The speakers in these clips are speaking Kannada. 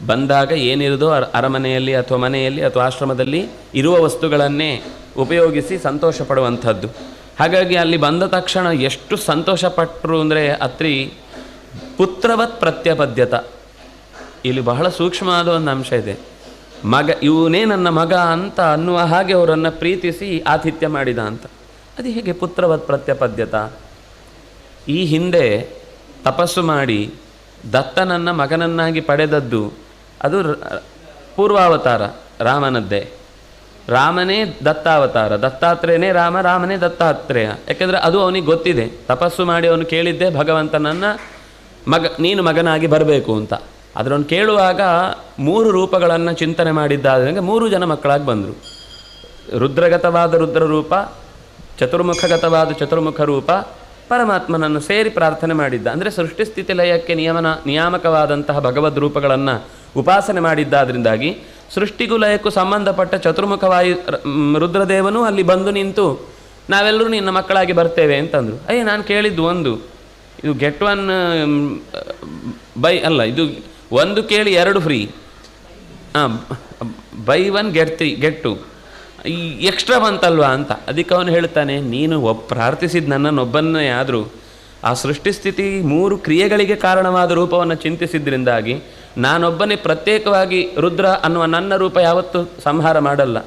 ಬಂದಾಗ ಏನಿರೋದೋ ಅರಮನೆಯಲ್ಲಿ ಅಥವಾ ಮನೆಯಲ್ಲಿ ಅಥವಾ ಆಶ್ರಮದಲ್ಲಿ ಇರುವ ವಸ್ತುಗಳನ್ನೇ ಉಪಯೋಗಿಸಿ ಸಂತೋಷ ಪಡುವಂಥದ್ದು. ಹಾಗಾಗಿ ಅಲ್ಲಿ ಬಂದ ತಕ್ಷಣ ಎಷ್ಟು ಸಂತೋಷಪಟ್ಟರು ಅಂದರೆ ಅತ್ರಿ ಪುತ್ರವತ್ ಪ್ರತ್ಯಪದ್ಯತ. ಇಲ್ಲಿ ಬಹಳ ಸೂಕ್ಷ್ಮವಾದ ಒಂದು ಅಂಶ ಇದೆ. ಮಗ, ಇವನೇ ನನ್ನ ಮಗ ಅಂತ ಅನ್ನುವ ಹಾಗೆ ಅವರನ್ನು ಪ್ರೀತಿಸಿ ಆತಿಥ್ಯ ಮಾಡಿದ ಅಂತ. ಅದು ಹೇಗೆ ಪುತ್ರವತ್ ಪ್ರತ್ಯಪದ್ಯತ? ಈ ಹಿಂದೆ ತಪಸ್ಸು ಮಾಡಿ ದತ್ತನನ್ನು ಮಗನನ್ನಾಗಿ ಪಡೆದದ್ದು ಅದು ಪೂರ್ವಾವತಾರ ರಾಮನದ್ದೇ. ರಾಮನೇ ದತ್ತಾವತಾರ, ದತ್ತಾತ್ರೇಯನೇ ರಾಮ, ರಾಮನೇ ದತ್ತಾತ್ರೇಯ. ಯಾಕೆಂದರೆ ಅದು ಅವನಿಗೆ ಗೊತ್ತಿದೆ. ತಪಸ್ಸು ಮಾಡಿ ಅವನು ಕೇಳಿದ್ದೆ ಭಗವಂತನನ್ನು ನೀನು ಮಗನಾಗಿ ಬರಬೇಕು ಅಂತ. ಅದರವನು ಕೇಳುವಾಗ 3 ರೂಪಗಳನ್ನು ಚಿಂತನೆ ಮಾಡಿದ್ದಾದ್ರೆ 3 ಜನ ಮಕ್ಕಳಾಗಿ ಬಂದರು. ರುದ್ರಗತವಾದ ರುದ್ರರೂಪ, ಚತುರ್ಮುಖಗತವಾದ ಚತುರ್ಮುಖ ರೂಪ, ಪರಮಾತ್ಮನನ್ನು ಸೇರಿ ಪ್ರಾರ್ಥನೆ ಮಾಡಿದ್ದ. ಅಂದರೆ ಸೃಷ್ಟಿಸ್ಥಿತಿ ಲಯಕ್ಕೆ ನಿಯಾಮಕವಾದಂತಹ ಭಗವದ್ ರೂಪಗಳನ್ನು ಉಪಾಸನೆ ಮಾಡಿದ್ದಾದ್ರಿಂದಾಗಿ ಸೃಷ್ಟಿಗೂ ಲಯಕ್ಕೂ ಸಂಬಂಧಪಟ್ಟ ಚತುರ್ಮುಖವಾಯು ರುದ್ರದೇವನೂ ಅಲ್ಲಿ ಬಂದು ನಿಂತು ನಾವೆಲ್ಲರೂ ನಿನ್ನ ಮಕ್ಕಳಾಗಿ ಬರ್ತೇವೆ ಅಂತಂದರು. ನಾನು ಕೇಳಿದ್ದು ಒಂದು, ಇದು ಗೆಟ್ ಒನ್ ಬೈ ಅಲ್ಲ, ಇದು ಒಂದು ಕೇಳಿ 2 ಫ್ರೀ, ಬೈ 1 ಗೆಟ್ 2 ಈ ಎಕ್ಸ್ಟ್ರಾ ಬಂತಲ್ವಾ ಅಂತ. ಅದಕ್ಕೆ ಅವನು ಹೇಳ್ತಾನೆ, ನೀನು ಪ್ರಾರ್ಥಿಸಿದ ನನ್ನನ್ನೊಬ್ಬನ್ನೇ ಆದರೂ ಆ ಸೃಷ್ಟಿಸ್ಥಿತಿ 3 ಕ್ರಿಯೆಗಳಿಗೆ ಕಾರಣವಾದ ರೂಪವನ್ನು ಚಿಂತಿಸಿದ್ರಿಂದಾಗಿ ನಾನೊಬ್ಬನೇ ಪ್ರತ್ಯೇಕವಾಗಿ ರುದ್ರ ಅನ್ನುವ ನನ್ನ ರೂಪ ಯಾವತ್ತೂ ಸಂಹಾರ ಮಾಡಲ್ಲ.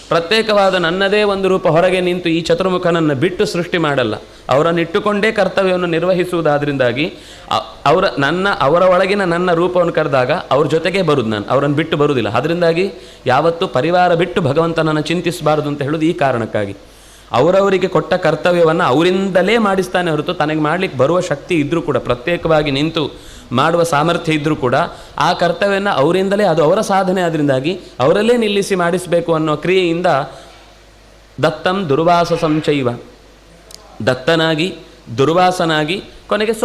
ಪ್ರತ್ಯೇಕವಾದ ನನ್ನದೇ ಒಂದು ರೂಪ ಹೊರಗೆ ನಿಂತು ಈ ಚತುರ್ಮುಖನನ್ನು ಬಿಟ್ಟು ಸೃಷ್ಟಿ ಮಾಡಲ್ಲ. ಅವರನ್ನಿಟ್ಟುಕೊಂಡೇ ಕರ್ತವ್ಯವನ್ನು ನಿರ್ವಹಿಸುವುದಾದ್ರಿಂದಾಗಿ ಅವರ ಒಳಗಿನ ನನ್ನ ರೂಪವನ್ನು ಕರೆದಾಗ ಅವ್ರ ಜೊತೆಗೆ ಬರುವುದು, ನಾನು ಅವರನ್ನು ಬಿಟ್ಟು ಬರುವುದಿಲ್ಲ. ಅದರಿಂದಾಗಿ ಯಾವತ್ತೂ ಪರಿವಾರ ಬಿಟ್ಟು ಭಗವಂತನನ್ನು ಚಿಂತಿಸಬಾರದು ಅಂತ ಹೇಳೋದು ಈ ಕಾರಣಕ್ಕಾಗಿ. ಅವರವರಿಗೆ ಕೊಟ್ಟ ಕರ್ತವ್ಯವನ್ನು ಅವರಿಂದಲೇ ಮಾಡಿಸ್ತಾನೆ ಹೊರತು ತನಗೆ ಮಾಡಲಿಕ್ಕೆ ಬರುವ ಶಕ್ತಿ ಇದ್ದರೂ ಕೂಡ, ಪ್ರತ್ಯೇಕವಾಗಿ ನಿಂತು ಮಾಡುವ ಸಾಮರ್ಥ್ಯ ಇದ್ದರೂ ಕೂಡ ಆ ಕರ್ತವ್ಯನ ಅವರಿಂದಲೇ, ಅದು ಅವರ ಸಾಧನೆ ಆದ್ದರಿಂದಾಗಿ ಅವರಲ್ಲೇ ನಿಲ್ಲಿಸಿ ಮಾಡಿಸಬೇಕು ಅನ್ನೋ ಕ್ರಿಯೆಯಿಂದ ದತ್ತಂ ದುರ್ವಾಸ ಸಂಚೈವ, ದತ್ತನಾಗಿ ದುರ್ವಾಸನಾಗಿ ಕೊನೆಗೆ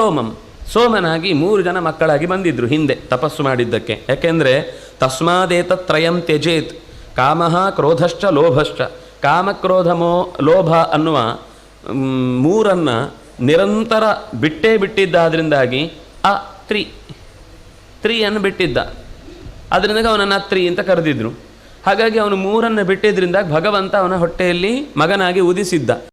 ಸೋಮನಾಗಿ 3 ಜನ ಮಕ್ಕಳಾಗಿ ಬಂದಿದ್ದರು ಹಿಂದೆ ತಪಸ್ಸು ಮಾಡಿದ್ದಕ್ಕೆ. ಯಾಕೆಂದರೆ ತಸ್ಮಾದೇತತ್ರಯಂ ತ್ಯಜೇತ್ ಕಾಮಃ ಕ್ರೋಧಶ್ಚ ಲೋಭಶ್ಚ. ಕಾಮಕ್ರೋಧ ಲೋಭ ಅನ್ನುವ 3 ನಿರಂತರ ಬಿಟ್ಟಿದ್ದಾದ್ರಿಂದಾಗಿ ಆ ತ್ರೀಯನ್ನು ಬಿಟ್ಟಿದ್ದ. ಅದರಿಂದ ಅವನನ್ನು ಅತ್ರಿ ಅಂತ ಕರೆದಿದ್ರು. ಹಾಗಾಗಿ ಅವನು 3 ಬಿಟ್ಟಿದ್ರಿಂದ ಭಗವಂತ ಅವನ ಹೊಟ್ಟೆಯಲ್ಲಿ ಮಗನಾಗಿ ಉದಿಸಿದ್ದ.